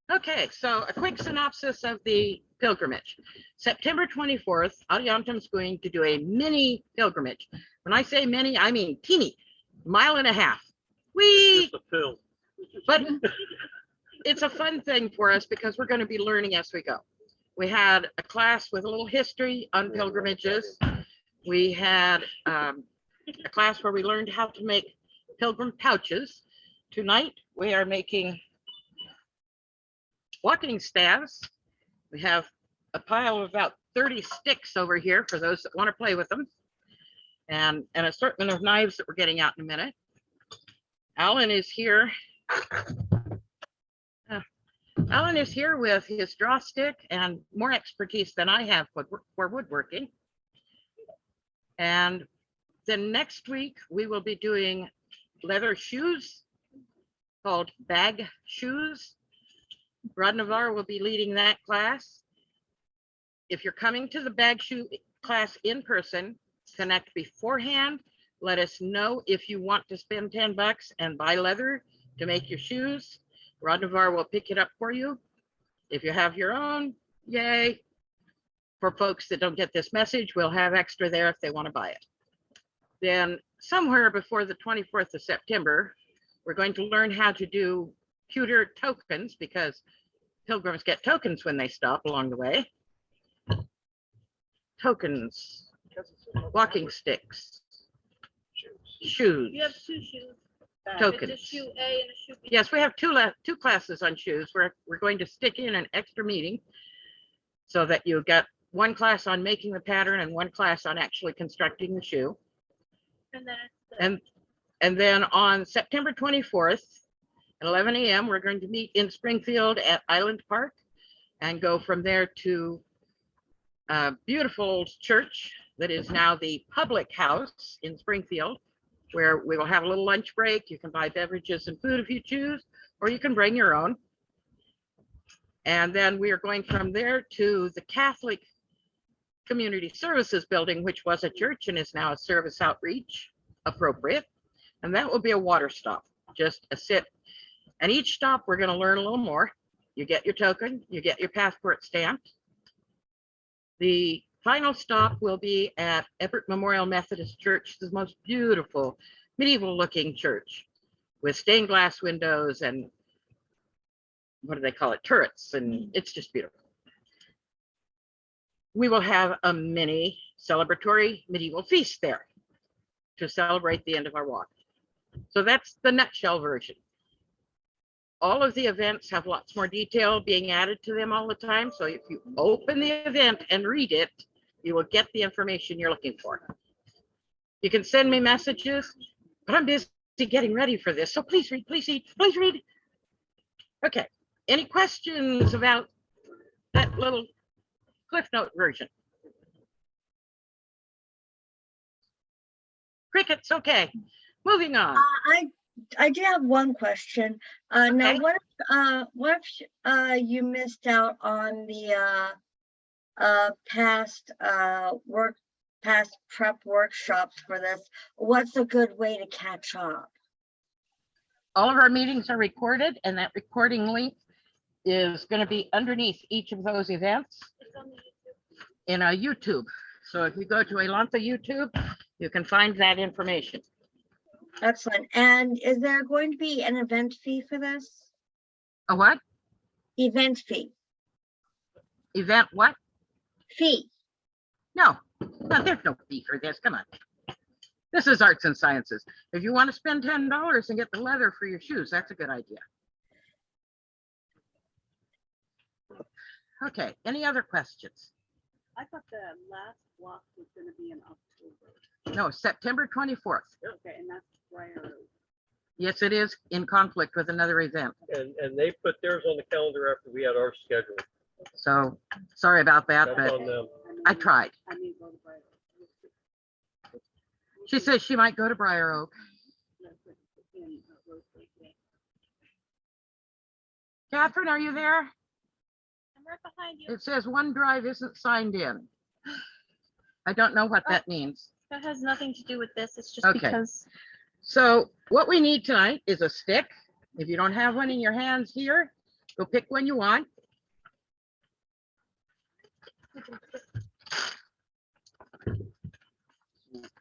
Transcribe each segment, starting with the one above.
Okay, so a quick synopsis of the pilgrimage. September 24th, Aila'ntha is going to do a mini pilgrimage. When I say mini, I mean teeny, mile and a half. But it's a fun thing for us because we're going to be learning as we go. We had a class with a little history on pilgrimages. We had a class where we learned how to make pilgrim pouches. Tonight, we are making walking staffs. We have a pile of about 30 sticks over here for those that want to play with them, and an assortment of knives that we're getting out in a minute. Alan is here. Alan is here with his draw stick and more expertise than I have for woodworking. And then next week, we will be doing leather shoes called bag shoes. Rod Navarre will be leading that class. If you're coming to the bag shoe class in person, connect beforehand. Let us know if you want to spend $10 and buy leather to make your shoes. Rod Navarre will pick it up for you. If you have your own, yay. For folks that don't get this message, we'll have extra there if they want to buy it. Then somewhere before the 24th of September, we're going to learn how to do pewter tokens because pilgrims get tokens when they stop along the way. Tokens, walking sticks, shoes. You have two shoes. Tokens. It's a shoe A and a shoe B. Yes, we have two classes on shoes. We're going to stick in an extra meeting so that you get one class on making the pattern and one class on actually constructing the shoe. And then and then on September 24th at 11 a.m. we're going to meet in Springfield at Island Park and go from there to a beautiful old church that is now the public house in Springfield, where we will have a little lunch break. You can buy beverages and food if you choose, or you can bring your own. And then we are going from there to the Catholic Community Services Building, which was a church and is now a service outreach appropriate. And that will be a water stop, just a sit. And each stop, we're going to learn a little more. You get your token, you get your passport stamped. The final stop will be at Everett Memorial Methodist Church, the most beautiful medieval looking church with stained glass windows and what do they call it? Turrets. And it's just beautiful. We will have a mini celebratory medieval feast there to celebrate the end of our walk. So that's the nutshell version. All of the events have lots more detail being added to them all the time. So if you open the event and read it, you will get the information you're looking for. You can send me messages, but I'm busy getting ready for this. So please read, please read, please read. Okay, any questions about that little Cliff Note version? Crickets, okay. Moving on. I do have one question. Now, Okay. what if you missed out on the past prep workshops for this? What's a good way to catch up? All of our meetings are recorded, and that recording link is going to be underneath each of those events in a YouTube. So if you go to Aila'ntha YouTube, you can find that information. Excellent. And is there going to be an event fee for this? A what? Event fee. Event what? Fee. No, there's no fee for this. Come on. This is arts and sciences. If you want to spend $10 and get the leather for your shoes, that's a good idea. Okay, any other questions? I thought the last walk was going to be in October. No, September 24th. Okay, and that's Briar Road. Yes, it is in conflict with another event. And they put theirs on the calendar after we had our schedule. So sorry about that, That's but on them. I tried. I may go to Briar Road. She says she might go to Briar Oak. Catherine, are you there? I'm right behind you. It says OneDrive isn't signed in. I don't know what that means. That has nothing to do with this. It's just Okay. because. So what we need tonight is a stick. If you don't have one in your hands here, Go pick one you want.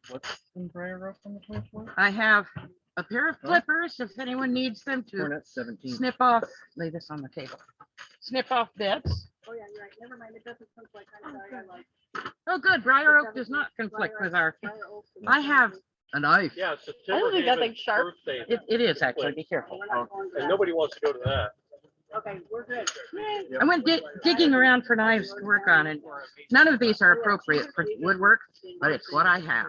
What's in Briar Oak on the 24th? I have a pair of clippers if anyone needs them to Cornet 17. snip off, lay this on the table. Snip off bits. Oh, yeah, you're right. Never mind. It doesn't conflict. I'm sorry. I like. Oh, good. Briar Oak does not conflict with our, I have a knife. Yeah, it's I don't think nothing Timberhaven's sharp. birthday, It is actually, be careful. We're not going to and that. nobody wants to go to that. Okay, we're good. I went digging around for knives to work on, and none of these are appropriate for woodwork, but it's what I have.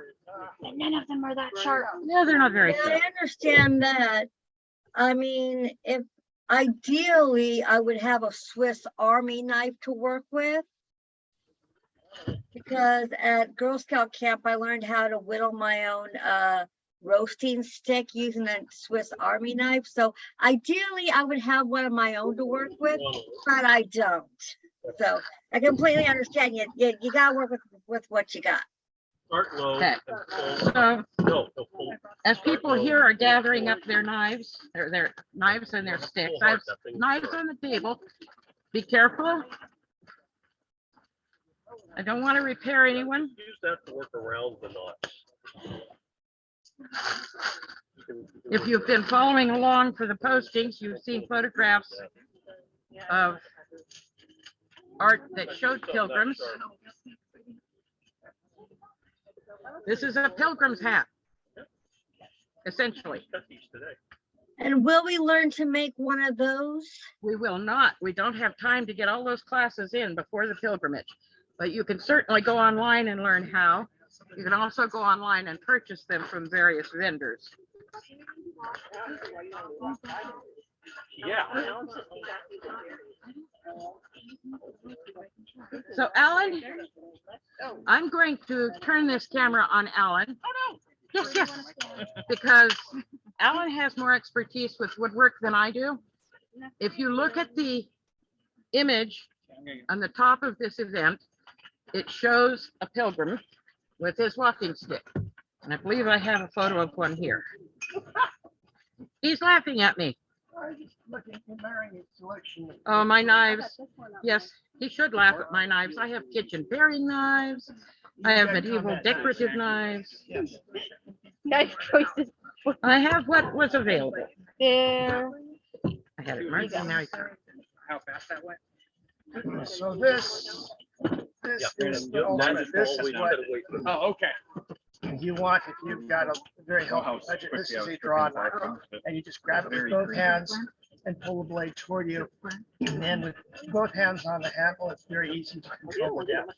And none of them are that sharp. No, they're not very Yeah, sharp. I understand that. I mean, if ideally, I would have a Swiss Army knife to work with. Because at Girl Scout camp, I learned how to whittle my own roasting stick using a Swiss Army knife. So ideally, I would have one of my own to work with, but I don't. So I completely understand you. You gotta work with what you got. Start low. Okay. and So full. No, full. as people here are gathering up their knives, their knives and their sticks, I have knives on the table. Be careful. I don't want to repair anyone. Use that to work around the knots. If you've been following along for the postings, you've seen photographs of art that showed pilgrims. This is a pilgrim's hat, essentially. Cut these today. And will we learn to make one of those? We will not. We don't have time to get all those classes in before the pilgrimage, but you can certainly go online and learn how. You can also go online and purchase them from various vendors. Yeah. So Alan, I'm going to turn this camera on Alan. Oh no. Yes, yes. Because Alan has more expertise with woodwork than I do. If you look at the image on the top of this event, it shows a pilgrim with his walking stick. And I believe I have a photo of one here. He's laughing at me. Oh, my knives. Yes, he should laugh at my knives. I have kitchen paring knives. I have medieval decorative knives. Knife choices. I have what was available. There. I had it marked and now it's there. How fast that went? So this Yeah. is And the ultimate. This is always what gotta wait for- Oh, okay. you want if you've got a very healthy budget. This is a draw knife, and you just grab it with both hands and pull the blade toward you. And then with both hands on the handle, it's very easy to control the depth.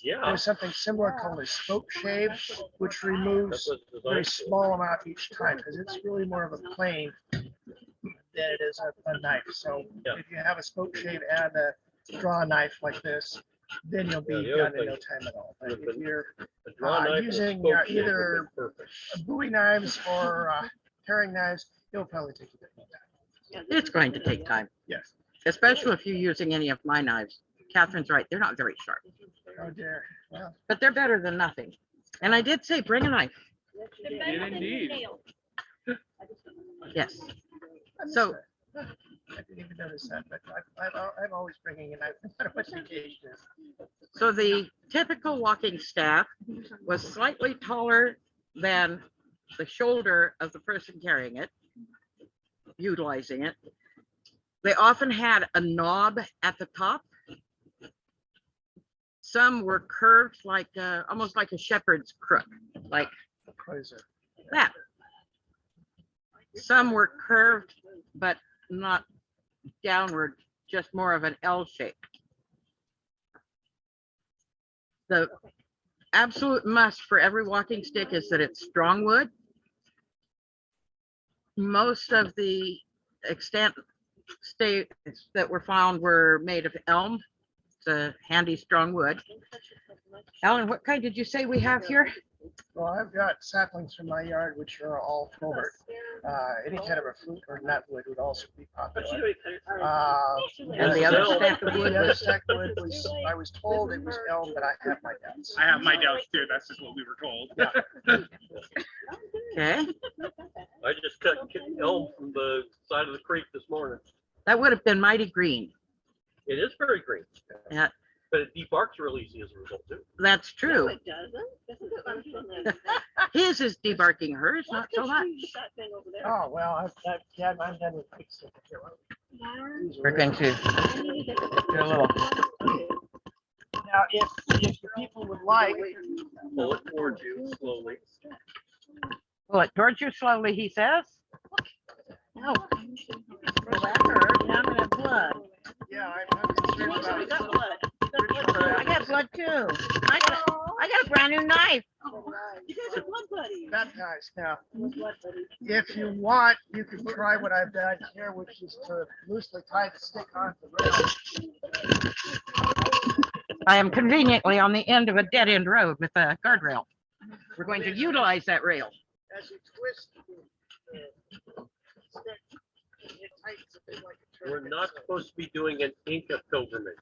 Yeah. There's something similar called a spoke shave, which removes That's what a it's very designed for. small amount each time, because it's really more of a plane than it is a knife. So Yeah. if you have a spoke shave and a draw knife like this, then you'll be Yeah, the other done in no thing time at all. But with if the- you're A draw knife with using, spoke shape would be either- perfect. Bowie knives or paring knives, it'll probably take a bit more time. It's going to take time, Yes. especially if you're using any of my knives. Catherine's right, they're not very sharp, Oh dear. Well, but they're better than nothing. And I did say, bring a knife. Indeed. Yes. I missed So- that. I didn't even notice that, but I'm always bringing a knife, no matter what the occasion is. So the typical walking staff was slightly taller than the shoulder of the person carrying it, utilizing it. They often had a knob at the top. Some were curved like almost like a shepherd's crook, like What is it? that. Some were curved, but not downward, just more of an L shape. The absolute must for every walking stick is that it's strong wood. Most of the extant states that were found were made of elm. It's a handy strong wood. Alan, what kind did you say we have here? Well, I've got saplings from my yard, which are all filbert. Any kind of a fruit or nut wood would also be popular. And the other stack of wood The other was, stack of wood was, I was told it was elm, but I have my doubts. I have my doubts too. That's just what we were told. okay, I just cut elm from the side of the creek this morning. That would have been mighty green. It is very green. Yeah. But it debarks real easy as a result too. That's No, true. it doesn't. Isn't it unfinished? His is debarking, hers not so much. That thing over there. Oh, well, yeah, I'm done with quick stick. We're going to do a little. Now, if the people would like, Pull it towards you slowly. Pull it towards you slowly, he says. No. Well, that hurt. Now I'm gonna have blood. yeah, I'm concerned Denise, about we it. got blood. We got blood. I got blood too. I got a brand new knife. You guys are blood buddies. Baptized now. We're blood buddies. If you want, you can try what I've done here, which is to loosely tie the stick on the rail. I am conveniently on the end of a dead end road with a guardrail. We're going to utilize that rail. As you twist the stick, it tightens a bit like a We're tourniquet. not supposed to be doing an Inca pilgrimage.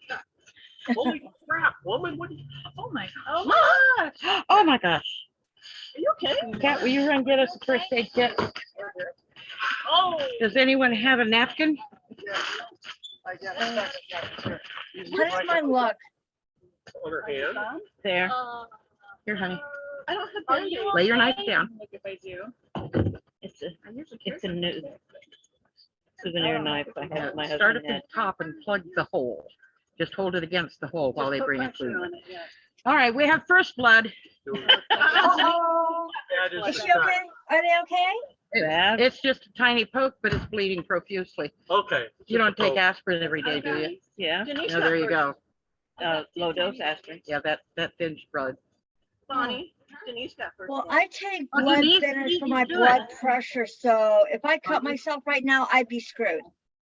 Holy crap, woman, what? Oh my gosh. Oh my gosh. Are you okay? Kat, will you run get us a first aid kit? Oh. Does anyone have a napkin? Yeah, I get it. Sure. How does mine look? On her hand? There. Here, honey. I don't have band-aids. Lay your knife down. Like if I do. It's a new souvenir knife I have my Start at husband the had. top and plug the hole. Just hold it against the hole while they Just put bring it pressure through. on it, yeah. All right, we have first blood. Oh, That is is she okay? Are they okay? Bad. It's just a tiny poke, but it's bleeding profusely. okay. You don't take Oh, aspirin every day, do you? Yeah, Denise No, got there you first. go. low dose aspirin. Yeah, that thins blood. Bonnie, Denise got first. Well, blood. I take Oh, blood Denise, thinners Denise for is my good. blood pressure, so if I cut myself right now, I'd be screwed.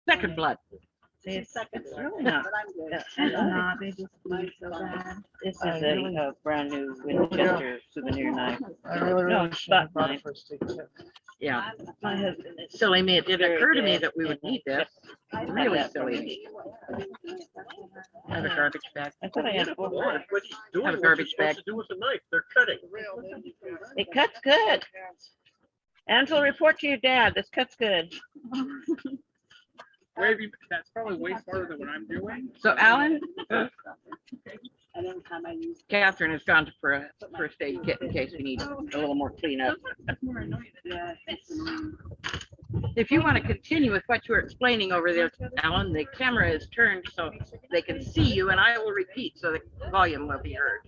Second blood. It's Seconds, really not. but I'm good. They just bleed so bad. This is a brand new Winchester souvenir knife. I really, No, really it's should have buck brought a knife. first aid kit. Yeah. My husband is. Silly me. It didn't very occur to me dead that we would and need this. Really silly. I have a garbage bag. I thought I had Beautiful. four. What he's doing, Have a what you're garbage bag. supposed to do with a knife, they're cutting. The rail, then you can- It cuts good. Ansel, report to your dad. This cuts good. Wavy, that's probably way farther than what I'm doing. So Alan, And every time I use. Catherine has gone for a first aid kit in case we need a little more cleanup. Yeah, it's annoying. If you want to continue with what you were explaining over there, Alan, the camera is turned so they can see you and I will repeat so the volume will be heard.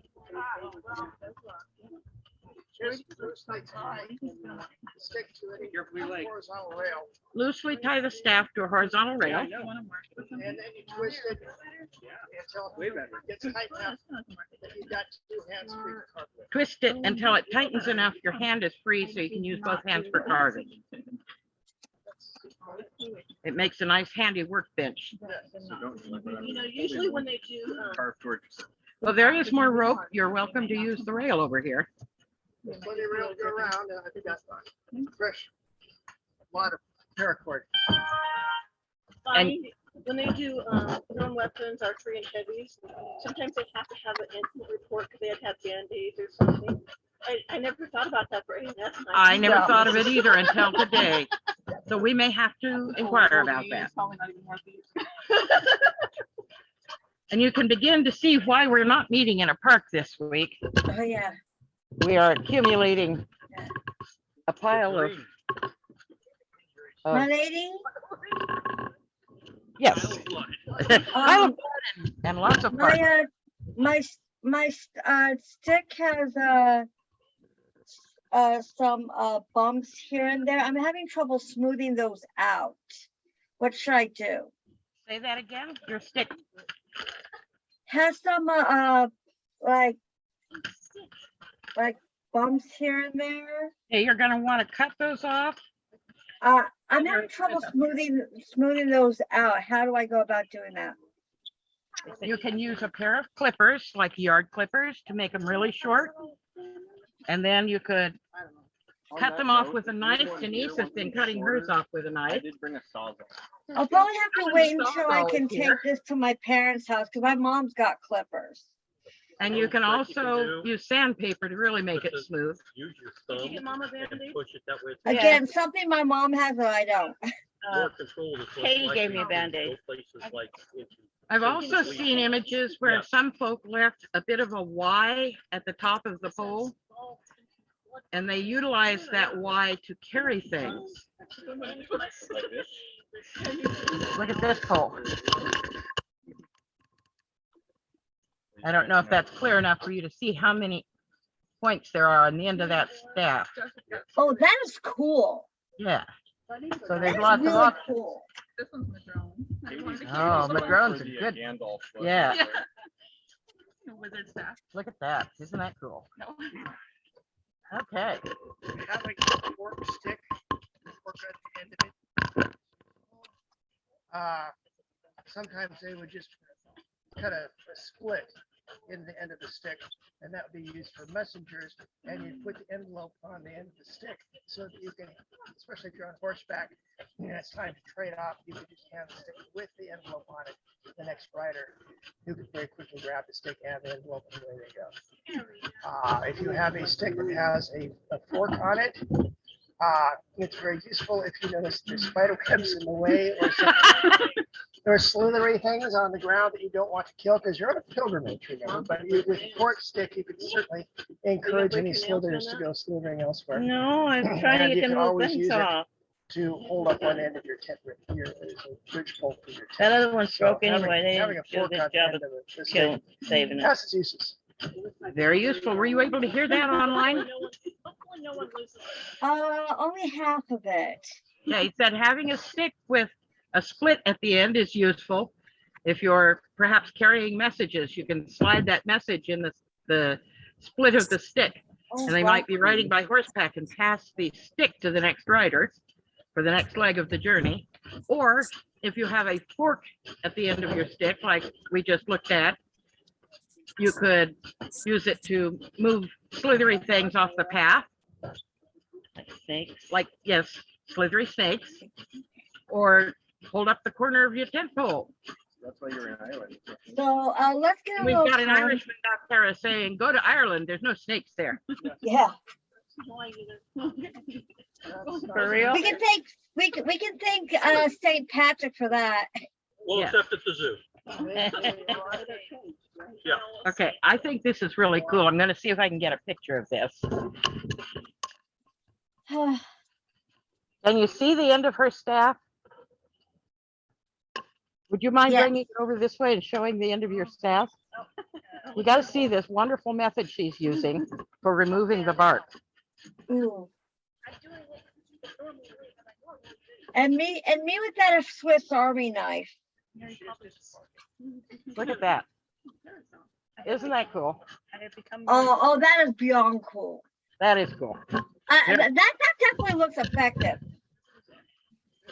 Just loosely tie the stick to any Carefully, like. horizontal rail, Loosely tie the staff to a horizontal rail. and then you twist it until Way better. it gets tight enough that you've got two hands free to carve it. Twist it until it tightens enough your hand is free so you can use both hands for carving. It makes a nice handy workbench. You know, usually when they do, Well, there is more rope. You're welcome to use the rail over here. There's plenty of rail to go around, and I think that's fine. Fresh, a lot of paracord. Bonnie, when they do, thrown weapons, archery and heavies, sometimes they have to have an incident report because they had to have Band-Aids or something. I never thought about that for any, that's nice. I never Yeah. thought of it either until today. So we may have to inquire about that. And you can begin to see why we're not meeting in a park this week. Oh, yeah. We are accumulating a pile of, My lady? yes. Pile of blood and lots of parts. My stick has some bumps here and there. I'm having trouble smoothing those out. What should I do? Say that again, your stick. Has some like bumps here and there. Hey, you're gonna want to cut those off. I'm having trouble smoothing those out. How do I go about doing that? You can use a pair of clippers, like yard clippers, to make them really short. And then you could cut them off with a knife. Denise has been cutting hers off with a knife. did bring a sawzall. I'll probably have to wait until I Sawzall can take here. this to my parents' house because my mom's got clippers. And you can What you can also do- use sandpaper to really make it smooth. Use your Did you thumb get Mama and Band-Aid? push it that way. Again, something my mom has that I don't. more control. is what's Katie gave me a likely to Band-Aid. go places like into- I've also Sleep. seen images where Yeah. some folk left a bit of a Y at the top of the pole, and they utilize that Y to carry things. like this. Look at this pole. I don't know if that's clear enough for you to see how many points there are on the end of that staff. Oh, that is cool. Yeah. So That there's is lots of really options. cool. This one's Madrone. Oh, Madrone's a good. Yeah. Wizard staff. Look at that. Isn't that cool? No. Okay. Having a fork stick, fork at the end of it. Sometimes they would just cut a split in the end of the stick, and that would be used for messengers. And you put the envelope on the end of the stick so that you can, especially if you're on horseback, and it's time to trade off, you can just hand the stick with the envelope on it to the next rider, who can very quickly grab the stick and the envelope, and away they go. If you have a stick that has a fork on it, it's very useful if you notice there's spider webs in the way or something. There are slithery things on the ground that you don't want to kill because you're on a pilgrimage, remember. But with a fork stick, you could certainly encourage any slithers to go slithering elsewhere. No, I'm trying And to you get can them little always things use it off. to hold up one end of your tent, your bridge pole for your That tent. other one's broke So anyway. They having didn't a do a fork good on the job end of of the stick killing, saving it. has its uses. Very useful. Were you able to hear that online? Only half of it. Yeah, he said having a stick with a split at the end is useful. If you're perhaps carrying messages, you can slide that message in the split of the stick. Oh, And they might be riding by horseback and pass the stick to the next rider for the next leg of the journey. Or if you have a fork at the end of your stick, like we just looked at, you could use it to move slithery things off the path, Like snakes. like, yes, slithery snakes, or hold up the corner of your tent pole. That's why you're in Ireland. So let's get a And we've little got an con- Irishman back there saying, go to Ireland, there's no snakes there. Yeah, For real? we can thank St. Patrick for that. Well, Yeah. except at the zoo. Yeah. Okay, I think this is really cool. I'm gonna see if I can get a picture of this. Can you see the end of her staff? Would you mind Yes. bringing it over this way and showing the end of your staff? You got to see this wonderful method she's using for removing the bark. Ooh. And me with that Swiss Army knife. Look at that. Isn't that cool? Oh, that is beyond cool. That is cool. Yeah. That definitely looks effective.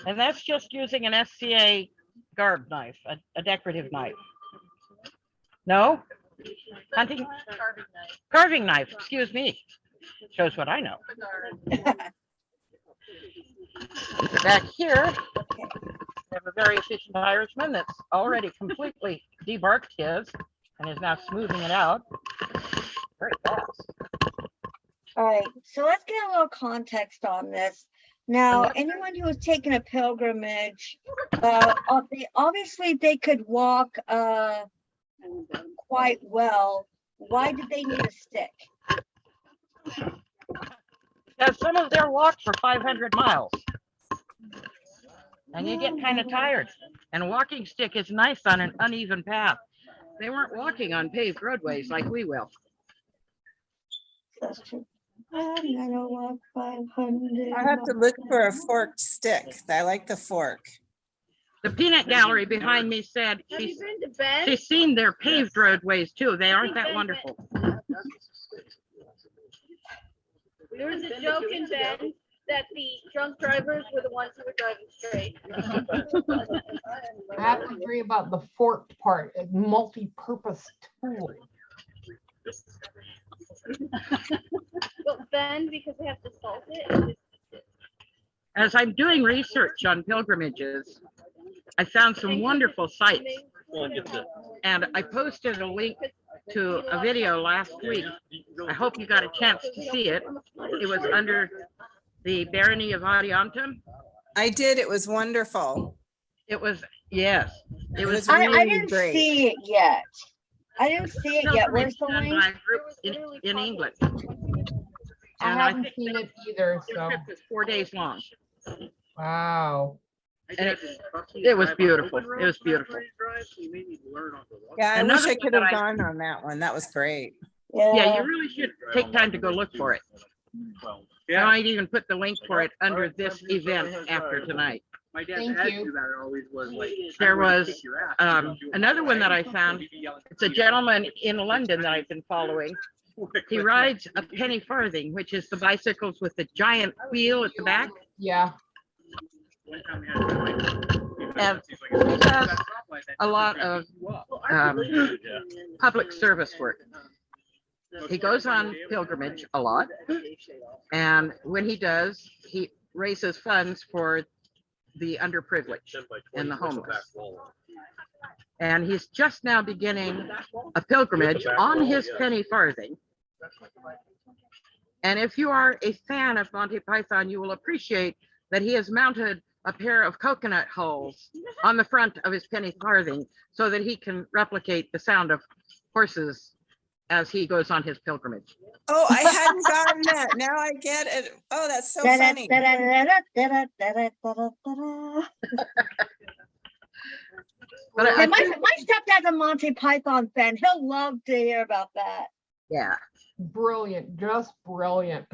And that's just using an SCA garb knife, a decorative knife. No? Hunting? Carving knife, excuse me. Shows what I know. Back here, we have a very efficient Irishman that's already completely debarked his and is now smoothing it out very fast. All right, so let's get a little context on this. Now, anyone who has taken a pilgrimage, they could walk quite well. Why did they need a stick? Because some of their walks are 500 miles. And you get kind of tired. And a walking stick is nice on an uneven path. They weren't walking on paved roadways like we will. That's true. I'm gonna walk 500 I have to look for a forked stick. I like the fork. The peanut gallery behind me said Have you she's been to Bend? she's seen their paved roadways too. They aren't that wonderful. There was a joke in Bend that the drunk drivers were the ones who were driving straight. I have to agree about the forked part, a multi-purpose tool. Well, Bend, because they have to salt it. As I'm doing research on pilgrimages, I found some wonderful sites, Well, get the- and I posted a link to a video last week. I hope you got a chance to see it. It was under the barony of Aila'ntha, I did. It was wonderful. It was, yes, it was was I really didn't great. see it yet. I didn't see it yet. Where's the Pilgrimage link? done by a group in England. I And haven't think seen the it either, so, trip was 4 days long. wow. And it was beautiful. It was beautiful. Yeah, I Another wish I one could that have I- gone on that one. That was great. Yeah, you really should take time to go look for it. I Yeah, might even put the link for it under this event after tonight. my dad Thank had you. to that always was like. There I'm gonna was, kick your ass. another one that I found. It's a gentleman in London that I've been following. He rides a penny farthing, which is the bicycles with the giant wheel at the back. Yeah, And he does a lot of public service work. He goes on pilgrimage a lot. And when he does, he raises funds for the underprivileged and the homeless. And he's just now beginning a pilgrimage on his penny farthing. And if you are a fan of Monty Python, you will appreciate that he has mounted a pair of coconut hulls on the front of his penny farthing so that he can replicate the sound of horses as he goes on his pilgrimage. Oh, I hadn't gotten that. Now I get it. Oh, that's so funny. But Hey, I my think, stepdad's a Monty Python fan. He'll love to hear about that. yeah, brilliant, just brilliant.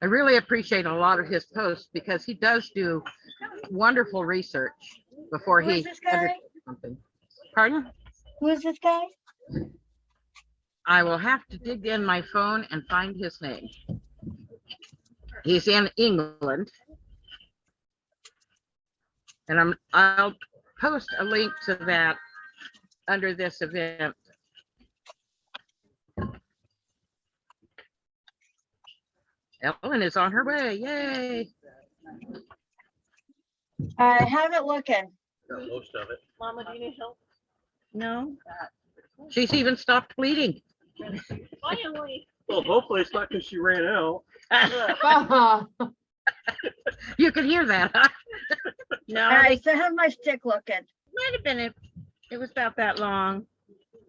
I really appreciate a lot of his posts because he does do wonderful research before Who he is this guy? undertakes something. Pardon? Who is this guy? I will have to dig in my phone and find his name. He's in England. And I'll post a link to that under this event. Ellen is on her way. Yay. How's it looking? Most of it. Mama, do you need help? No. She's even stopped bleeding. Finally. Well, hopefully it's not because she ran out. You can hear that, huh? No, All right, so how's my stick looking? might have been, it was about that long.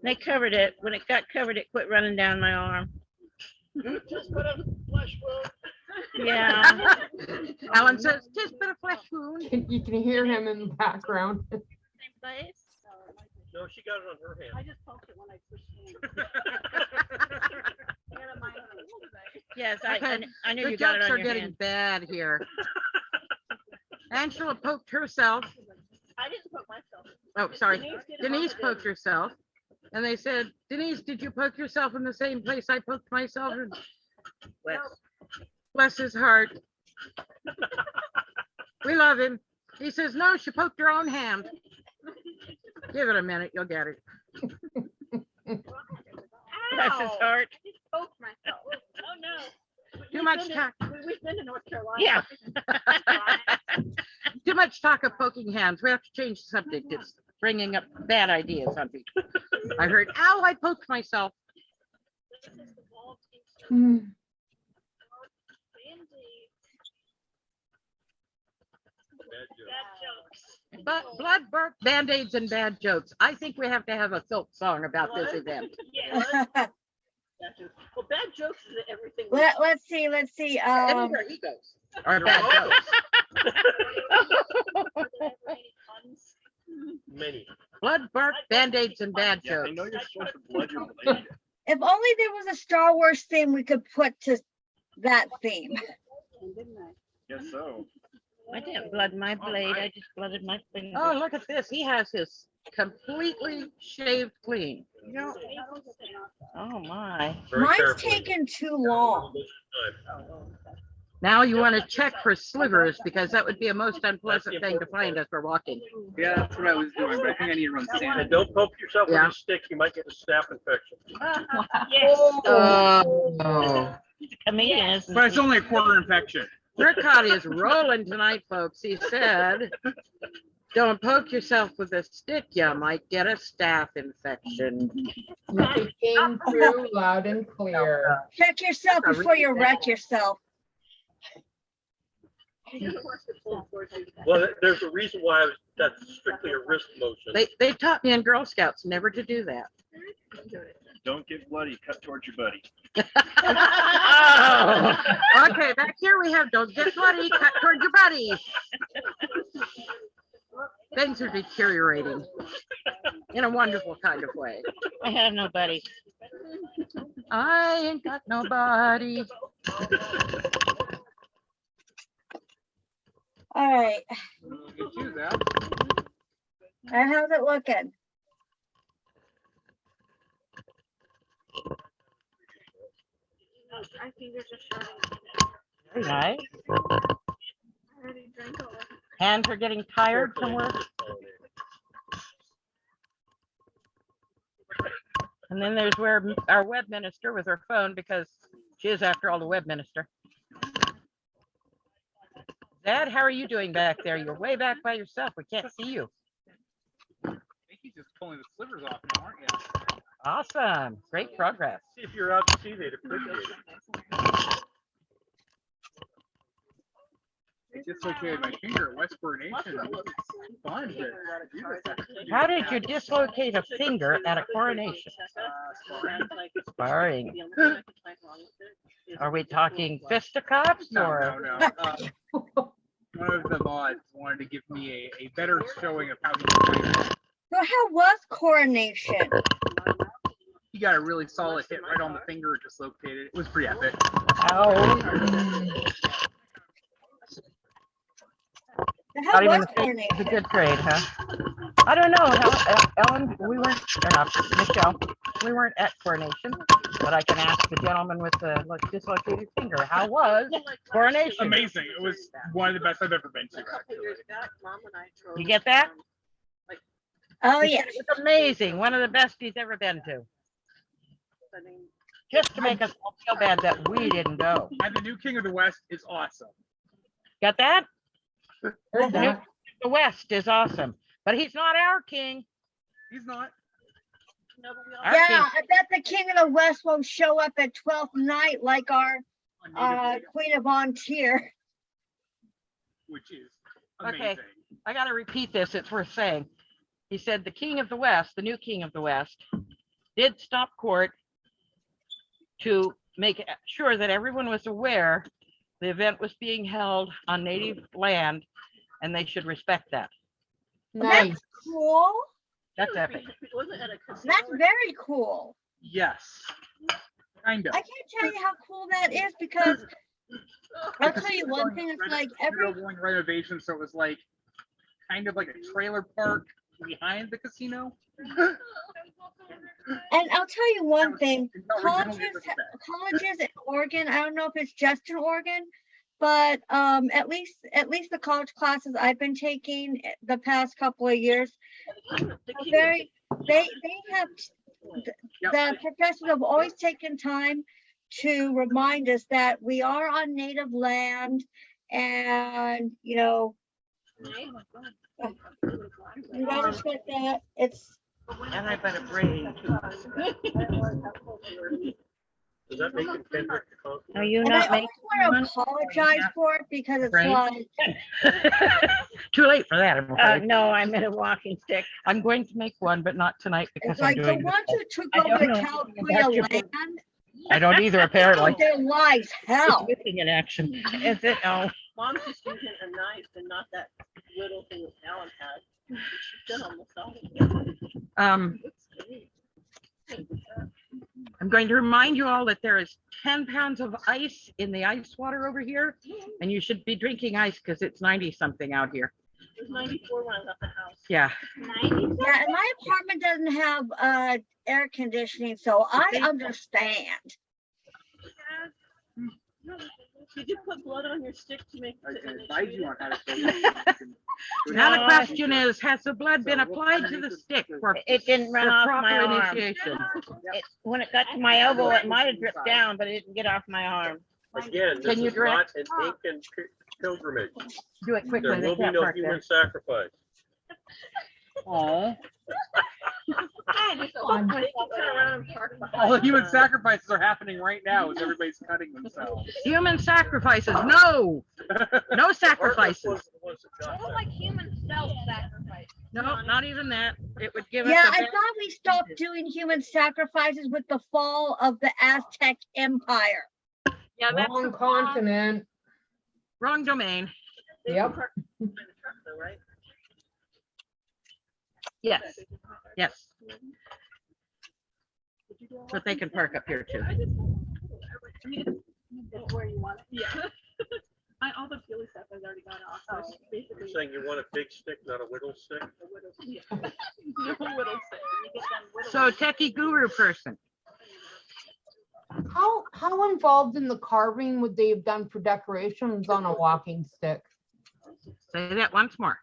They covered it. When it got covered, it quit running down my arm. Just put a flesh wound. Yeah. Ellen says, just been a flesh wound. You can hear him in the background. Same place. No, she got it on her hand. I just poked it when I pushed it. Yes, Okay, I knew The you got it jokes on are your getting hand. bad here. Angela poked herself. I didn't poke myself. Oh, sorry. Denise did, Denise Mama poked herself. And they said, Denise, did you poke yourself in the same place I poked myself? And bless his heart. We love him. He says, no, she poked her own hand. Give it a minute, you'll get it. Bless his heart. I just poked myself. Oh, no. Too much talk. We've been to North Carolina. Yeah. Too much talk of poking hands. We have to change the subject. It's bringing up bad ideas on people. I heard, ow, I poked myself. But blood, burp, band-aids, and bad jokes. I think we have to have a silk song about this event. Yeah. Well, bad jokes is everything. Let's see. Anywhere he goes. Or bad jokes. Many. Blood, bark, band-aids, and bad Yeah, I jokes. know you're supposed to blood your relationship. If only there was a Star Wars theme we could put to that theme. Guess so. I didn't blood my blade. I just blooded my finger. Oh, look at this. He has his completely shaved clean. Oh my. Very Mine's carefully. taking too long. Now you want to check for slivers because that would be a most unpleasant thing to find as we're walking. Yeah, that's what I was doing, but I think I need to run And sand. don't poke yourself with Yeah. a stick, you might get a staph infection. Yes. Oh. Comedian, isn't But it's he? only a quarter infection. Rickard is rolling tonight, folks. He said, don't poke yourself with a stick. You might get a staph infection. It came through loud and clear. Check yourself before you wreck yourself. He doesn't want to pull towards you. Well, there's a reason why that's strictly a wrist motion. They taught me in Girl Scouts never to do that. Don't get bloody, cut towards your buddy. Oh, okay, back here we have don't get bloody, cut toward your buddy. Things are deteriorating in a wonderful kind of way. I have nobody. I ain't got nobody. All right. Get you, Val. And how's it looking? My fingers are shutting. Very nice. I already drank all of it. Hands are getting tired from work. And then there's where our web minister with her phone, because she is, after all, the web minister. Dad, how are you doing back there? You're way back by yourself. We can't see you. I think he's just pulling the slivers off now, aren't you? Awesome. Great progress. See if you're out to sea, they'd appreciate it. I dislocated my finger at West Coronation. Fun. How did you dislocate a finger at a coronation? Sparring. Are we talking fisticuffs or? No. One of the mods wanted to give me a better showing of how he played. So how was coronation? He got a really solid hit right on the finger, dislocated. It was pretty epic. Oh. How Not even was a coronation? good trade, huh? I don't know. Ellen, we weren't, Michelle, we weren't at coronation, but I can ask the gentleman with the dislocated finger. How was coronation? Amazing. It was one of the best I've ever been to. A couple years back, Mom and I drove. You get that? Oh, He yeah. said it was amazing. One of the best he's ever been to. Just to make us all feel bad that we didn't go. And the new King of the West is awesome. Got that? Heard that. The West is awesome, but he's not our king. He's not. No, but we all. Our Yeah, king. I bet the King of the West won't show up at 12th night like our On Native Native, Queen of Ontier. which is Okay. amazing. I got to repeat this. It's worth saying. He said the King of the West, the new King of the West, did stop court to make sure that everyone was aware the event was being held on native land, and they should respect that. Nice. Cool. That's epic. Wasn't at a casino. That's very cool. Yes. Kind of. I can't tell you how cool that is because I'll tell you one thing. It's like every Going renovation, so it was like kind of like a trailer park behind the casino. And I'll tell you one thing, Originally, colleges, it was bad. colleges in Oregon, I don't know if it's just in Oregon, but at least the college classes I've been taking the past couple of years, they have the professors have always taken time to remind us that we are on native land, and you know, you gotta respect that. It's And I bet it rained too. Does that make it Kendrick? Are you and I not always making want to apologize for it because it's Right. like Too late for that, I'm afraid. no, I'm in a walking stick. I'm going to make one, but not tonight because it's I'm like the doing this. ones who took I over don't the know anything California about your land, I don't either, apparently. their lives hell. It's missing in action. Is it? Oh, Mom's just using a knife and not that little thing that Alan had. She's done almost all of it. I'm going to remind you all that there is 10 pounds of ice in the ice water over here, and you should be drinking ice because it's 90 something out here. It was 94 when I left the house. Yeah. Yeah, and my apartment doesn't have air conditioning, so I understand. Did you put blood on your stick to make I it? can advise you on how to say it. Now the No. question is, has the blood been applied to the stick for it didn't run for off proper my arm. initiation? When it got to my elbow, it might have dripped down, but it didn't get off my arm. Again, this Can you is not direct? an Incan pilgrimage. Do it quickly. There They will be can't no park there. human sacrifice. Aw. All the human sacrifices are happening right now as everybody's cutting themselves. Human sacrifices, no, no sacrifices. More like human self-sacrifice. No, not even that. It would give us Yeah, a I better- thought we stopped doing human sacrifices with the fall of the Aztec Empire. Yeah, that's Wrong the continent. wrong domain. Yep. Yes, yes. But they can park up here too. Where you want it. Yeah. All the peely stuff has already gone off. So it's basically You're saying you want a big stick, not a whittle stick? So techie guru person. How involved in the carving would they have done for decorations on a walking stick? Say that once more.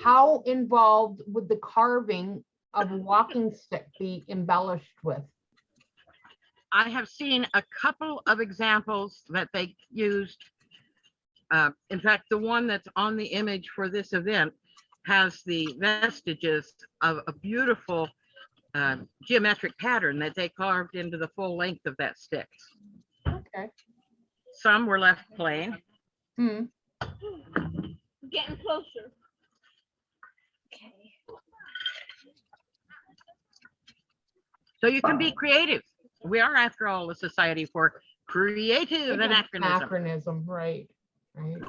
How involved would the carving of a walking stick be embellished with? I have seen a couple of examples that they used. In fact, the one that's on the image for this event has the vestiges of a beautiful geometric pattern that they carved into the full length of that stick. Okay. Some were left plain. Hmm. getting closer. Okay. So you can be creative. We are, after all, a society for creative anachronism. Anachronism, right, right.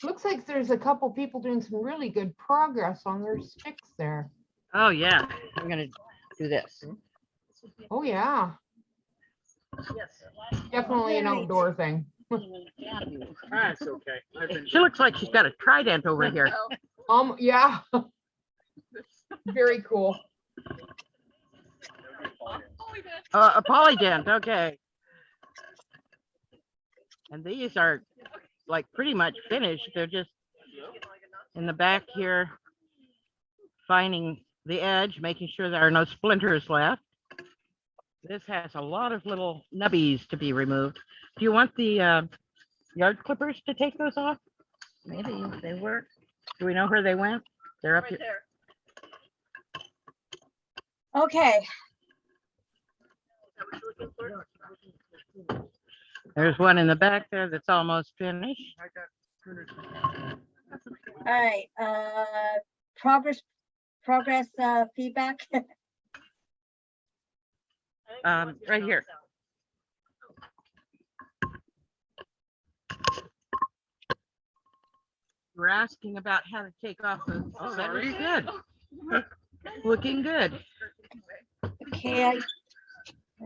Looks like there's a couple people doing some really good progress on their sticks there. Oh, yeah. I'm going to do this. Oh, yeah. Definitely an outdoor thing. That's okay. I've been. She looks like she's got a trident over here. Yeah. Very cool. A polydent, okay. And these are like pretty much finished. They're just in the back here, finding the edge, making sure there are no splinters left. This has a lot of little nubbies to be removed. Do you want the yard clippers to take those off? Maybe if they work. Do we know where they went? They're up Right here. there. Okay, There's one in the back there that's almost finished. all right, progress feedback. Right here. We're asking about how to take off the, oh, that is good. Looking good. Okay, I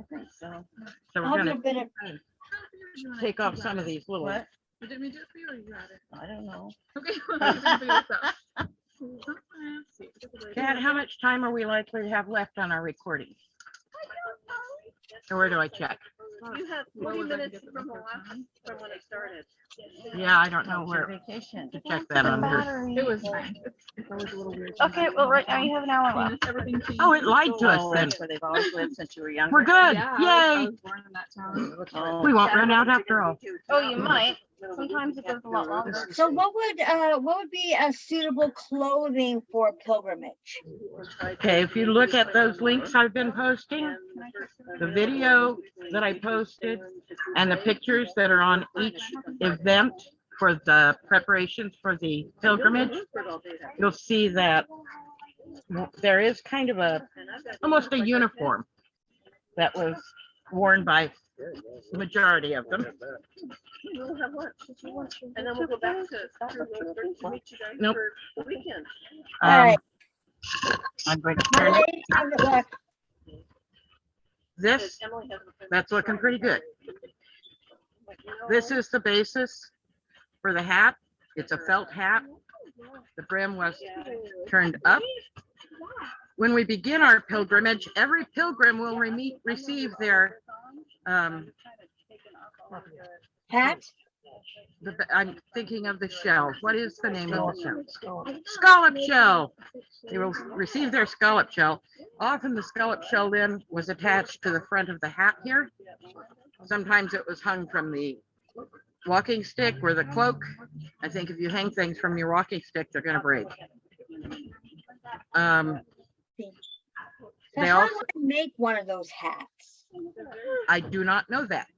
think so. So I'll we're do a gonna bit of, take off some of these little, What? You didn't do it for you or you got it? I don't know. Okay. Well, you can figure this out. Dad, how much time are we likely to have left on our recording? Or where do I check? You have 20 minutes from the last, from when it started. Yeah, I don't know How's your where vacation? to check that on here. It was fine. It's always a little weird. Okay, well, right now you have an hour left. Everything changed. Oh, it lied to us Oh, then. that's where they've always lived since you were younger. We're good. Yeah, I Yay. was born in that town. Oh. We won't run out after all. Oh, you might. Sometimes it goes a lot longer. so what would be a suitable clothing for pilgrimage? Okay, if you look at those links I've been posting, the video that I posted, and the pictures that are on each event for the preparations for the pilgrimage, you'll see that there is kind of almost a uniform that was worn by the majority of them. We'll have lunch. And then we'll go back to meet you guys Nope. for the weekend. All right. I'm going to turn it. Ladies, have a look. This, that's looking pretty good. This is the basis for the hat. It's a felt hat. The brim was turned up. When we begin our pilgrimage, every pilgrim will receive their Hat? I'm thinking of the shell. What is the name of the shell? Scallop shell. They will receive their scallop shell. Often the scallop shell then was attached to the front of the hat here. Sometimes it was hung from the walking stick or the cloak. I think if you hang things from your walking stick, they're going to break. Um, So They how also- do I make one of those hats? I do not know that,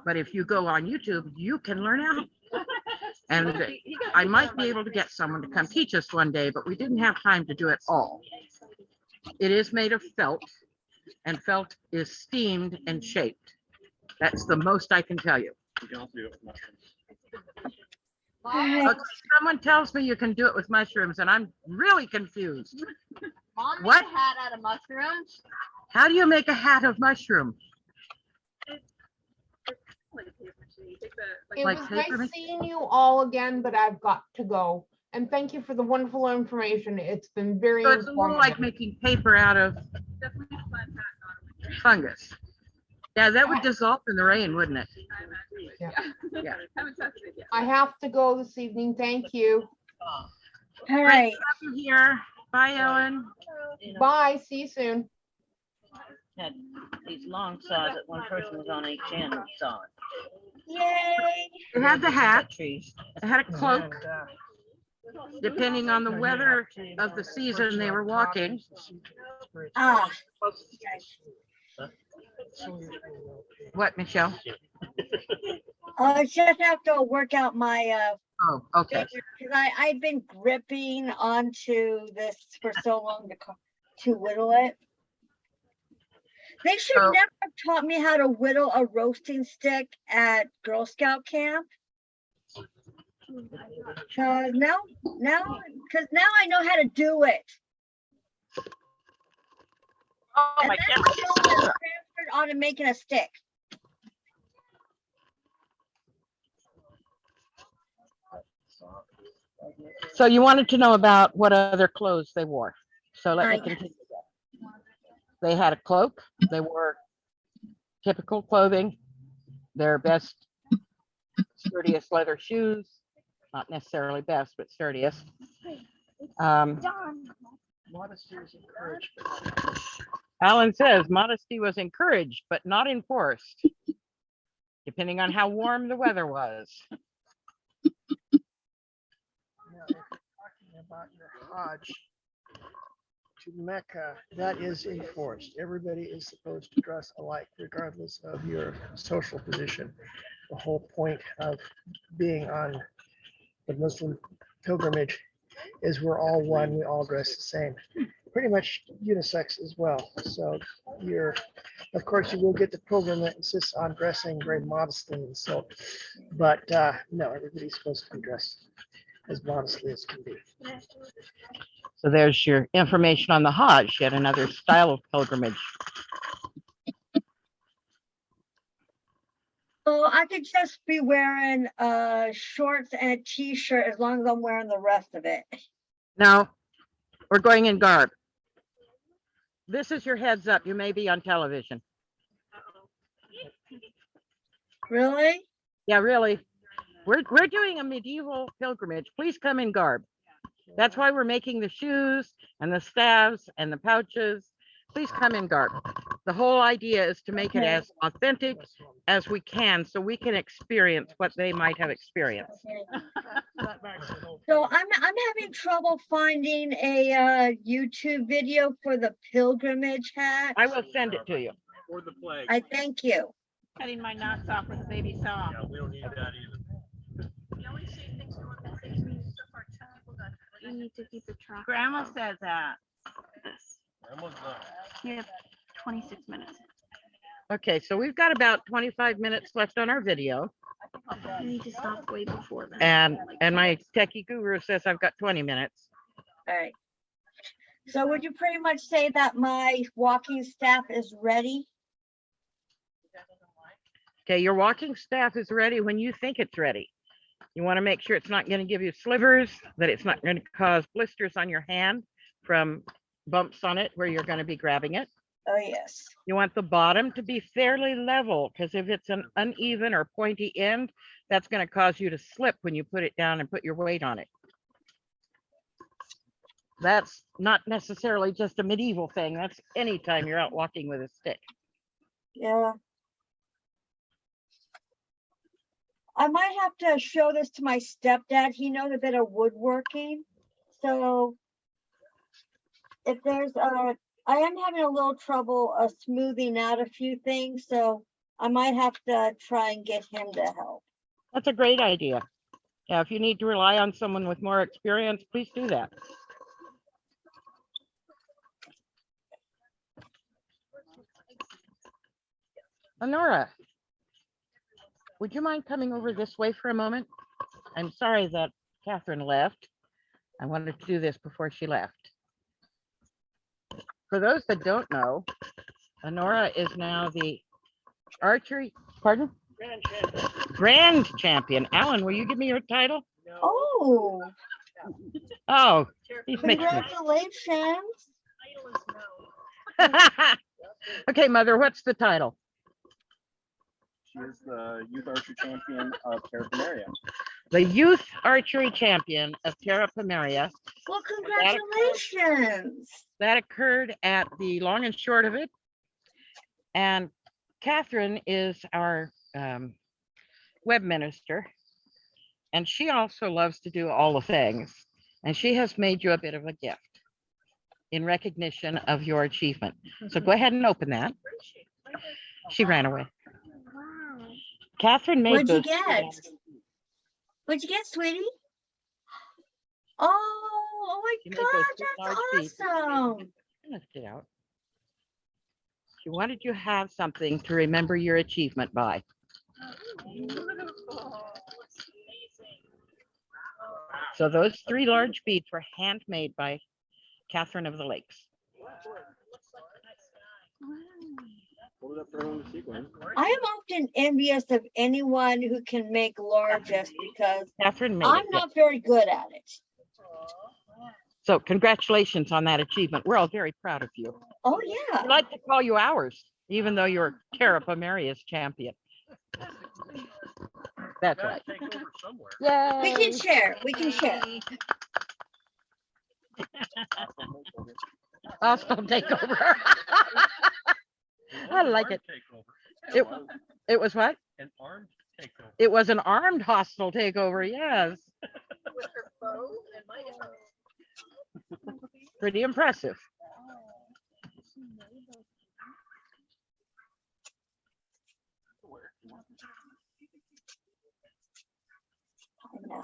but if you go on YouTube, you can learn how. And I might be able to get someone to come teach us one day, but we didn't have time to do it all. It is made of felt, and felt is steamed and shaped. That's the most I can tell you. You can also do it with mushrooms. Alright, Okay, someone tells me you can do it with mushrooms, and I'm really confused. Mom made What? a hat out of mushrooms. How do you make a hat of mushroom? It Like was paper nice mache? seeing you all again, but I've got to go. And thank you for the wonderful information. It's been very So it's a little like informative. making paper out of fungus. Yeah, that would dissolve in the rain, wouldn't it? Yeah. I have to go this evening. Thank you. alright. I'm here. Bye, Ellen. Bye. See you soon. Had these long saws that one person was on each end and sawed. Yay. It had the hat, Trees. it had a cloak, And, depending on the weather of the season they were walking. Ah, What, Michelle? I just have to work out my Oh, okay. because I've been gripping onto this for so long to whittle it. They should So- never have taught me how to whittle a roasting stick at Girl Scout camp. Because now I know how to do it. Oh, And my that camera. skill has transferred onto making a stick. So you wanted to know about what other clothes they wore. So let me Yes. continue. They had a cloak. They wore typical clothing, their best, sturdiest leather shoes, not necessarily best, but sturdiest. modesty is encouraged. Alan says modesty was encouraged, but not enforced, depending on how warm the weather was. Now, if you're talking about your Hajj to Mecca, that is enforced. Everybody is supposed to dress alike, regardless of your social position. The whole point of being on the Muslim pilgrimage is we're all one, we all dress the same. Pretty much unisex as well. So of course, you will get the pilgrim that insists on dressing very modestly and so, but no, everybody's supposed to be dressed as modestly as can be. So there's your information on the Hajj, yet another style of pilgrimage. So I could just be wearing shorts and a t-shirt as long as I'm wearing the rest of it. Now, we're going in garb. This is your heads up. You may be on television. Really? Yeah, really. We're doing a medieval pilgrimage. Please come in garb. That's why we're making the shoes and the staves and the pouches. Please come in garb. The whole idea is to make it Okay. as authentic as we can so we can experience what they might have experienced. So I'm having trouble finding a YouTube video for the pilgrimage hat. I will send it to you. Or the flag. I thank you. Cutting my knots off with a baby saw. Yeah, we don't need that either. You need to keep a track. Grandma says that. Grandma's done. You have 26 minutes. Okay, so we've got about 25 minutes left on our video. You need to stop way before that. And my techie guru says I've got 20 minutes. All right. So would you pretty much say that my walking staff is ready? Okay, your walking staff is ready when you think it's ready. You want to make sure it's not going to give you slivers, that it's not going to cause blisters on your hand from bumps on it where you're going to be grabbing it. Oh, yes. You want the bottom to be fairly level, because if it's an uneven or pointy end, that's going to cause you to slip when you put it down and put your weight on it. That's not necessarily just a medieval thing. That's anytime you're out walking with a stick. Yeah. I might have to show this to my stepdad. He knows a bit of woodworking. So if there's I am having a little trouble smoothing out a few things, so I might have to try and get him to help. That's a great idea. Yeah, if you need to rely on someone with more experience, please do that. Honora, would you mind coming over this way for a moment? I'm sorry that Catherine left. I wanted to do this before she left. For those that don't know, Honora is now the archery, pardon? Grand champion. Alan, will you give me your title? Oh, Oh, he's mixing it. congratulations. Okay, Mother, what's the title? She is the youth archery champion of Terra Primaria. The youth archery champion of Terra Primaria. Well, congratulations. That occurred at the long and short of it. And Catherine is our web minister. And she also loves to do all the things. And she has made you a bit of a gift in recognition of your achievement. So go ahead and open that. She ran away. Catherine made What'd you those. get? What'd you get, sweetie? Oh my She made those two God, large beads. that's awesome. Let's get out. She wanted you to have something to remember your achievement by. So those 3 large beads were handmade by Catherine of the Lakes. I am often envious of anyone who can make largest because Catherine made I'm it. not very good at it. So congratulations on that achievement. We're all very proud of you. Oh yeah. We like to call you ours, even though you're Terra Primaria's champion. That's right. Yay. We can share. We can share. Hostile takeover. I like it. It was what? An armed takeover. It was an armed hostile takeover, yes. With her bow and my arrow. Pretty impressive. I know.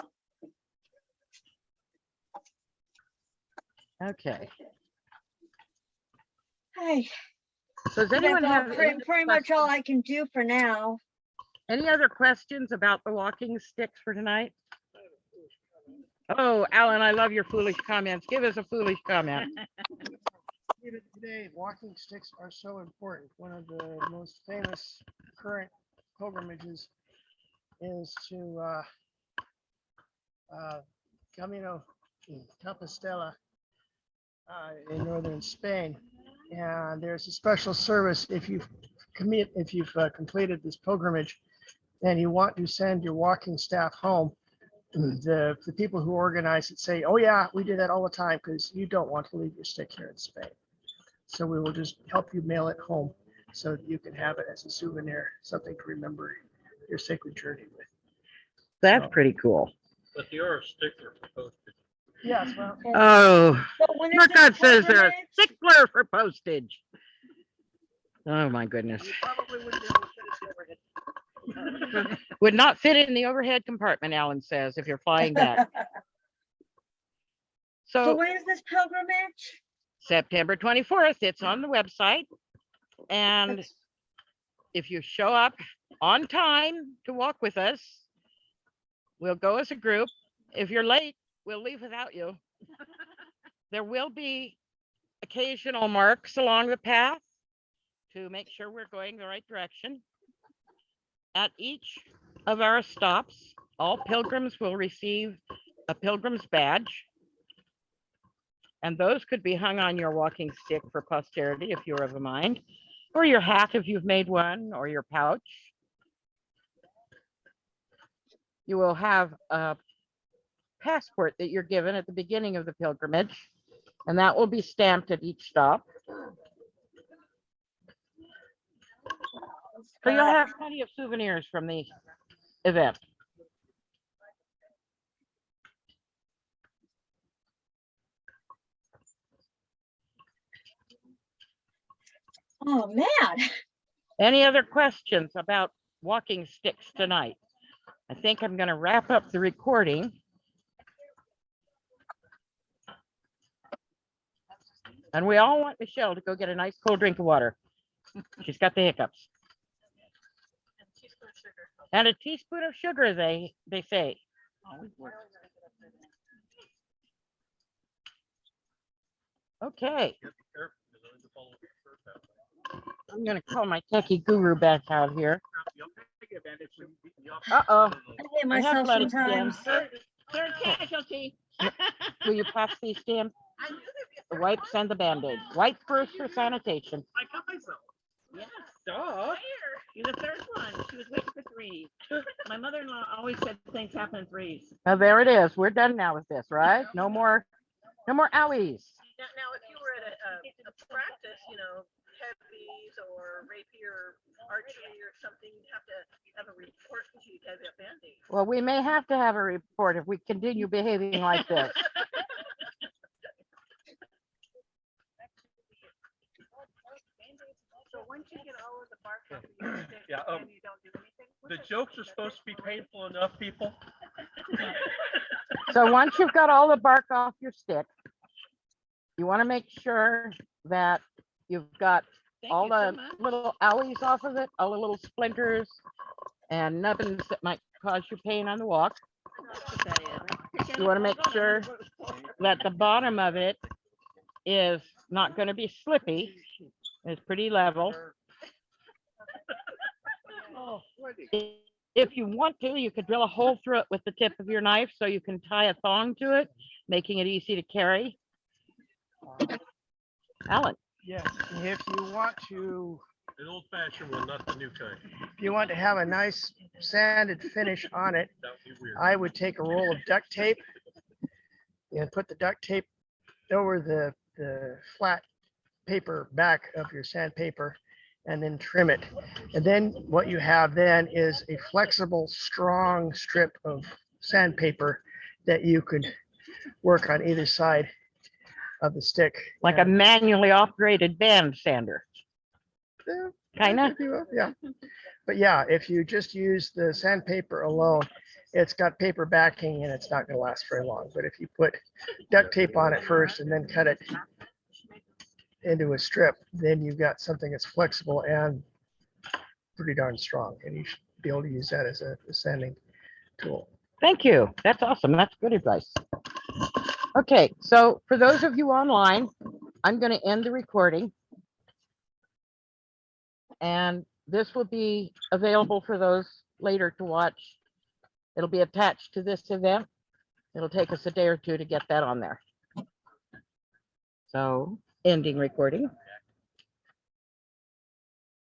Okay. Hey, So does anyone that's all, have pretty much all I can do for now. any other questions about the walking sticks for tonight? Oh, Alan, I love your foolish comments. Give us a foolish comment. Today, walking sticks are so important. One of the most famous current pilgrimages is to Camino de Compostela in northern Spain. And there's a special service if you've completed this pilgrimage and you want to send your walking staff home. The people who organize it say, oh yeah, we do that all the time because you don't want to leave your stick here in Spain. So we will just help you mail it home so that you can have it as a souvenir, something to remember your sacred journey with. That's pretty cool. But you're a sticker for postage. Yes, well. Oh, So when is look, this God says they're a pilgrimage? stickler for postage. Oh my goodness. You probably wouldn't be able to fit it overhead. Would not fit in the overhead compartment, Alan says, if you're flying back. So So when is this pilgrimage? September 24th, it's on the website. And if you show up on time to walk with us, we'll go as a group. If you're late, we'll leave without you. There will be occasional marks along the path to make sure we're going the right direction. At each of our stops, all pilgrims will receive a pilgrim's badge. And those could be hung on your walking stick for posterity if you're of a mind, or your hat if you've made one, or your pouch. You will have a passport that you're given at the beginning of the pilgrimage, and that will be stamped at each stop. So you'll have plenty of souvenirs from the event. Oh, man. Any other questions about walking sticks tonight? I think I'm going to wrap up the recording. And we all want Michelle to go get a nice cold drink of water. She's got the hiccups. And a teaspoon of sugar, they say. Okay. I'm going to call my techie guru back out here. Uh-oh. I hit myself sometimes. Third casualty. Will you pass these, Stan? The wipes and the Band-Aid. Wipe first for sanitation. I cut myself. Yeah, so you're the third one. She was waiting for three. My mother-in-law always said things happen in threes. Now, there it is. We're done now with this, right? No more owies. Now, if you were at a practice, you know, heavies or rapier archery or something, you'd have to have a report because you'd have that Band-Aid. Well, we may have to have a report if we continue behaving like this. So once you get all of the bark off of your stick, Yeah, then you don't do anything with The it? jokes are supposed to be painful enough, people. So once you've got all the bark off your stick, you want to make sure that you've got all the little owies off of it, all the little splinters and nubbins that might cause you pain on the walk. You want to make sure that the bottom of it is not going to be slippy. It's pretty level. If you want to, you could drill a hole through it with the tip of your knife so you can tie a thong to it, making it easy to carry. Alan. Yes, if you want to, An old fashioned one, not the new kind. if you want to have a nice sanded finish on it, That would be weird. I would take a roll of duct tape and put the duct tape over the flat paper back of your sandpaper and then trim it. And then what you have then is a flexible, strong strip of sandpaper that you could work on either side of the stick. Like a manually operated band sander. Kind of. Yeah. But yeah, if you just use the sandpaper alone, it's got paper backing and it's not going to last very long. But if you put duct tape on it first and then cut it into a strip, then you've got something that's flexible and pretty darn strong. And you should be able to use that as a sanding tool. Thank you. That's awesome. That's good advice. Okay, so for those of you online, I'm going to end the recording. And this will be available for those later to watch. It'll be attached to this event. It'll take us a day or two to get that on there. So, ending recording.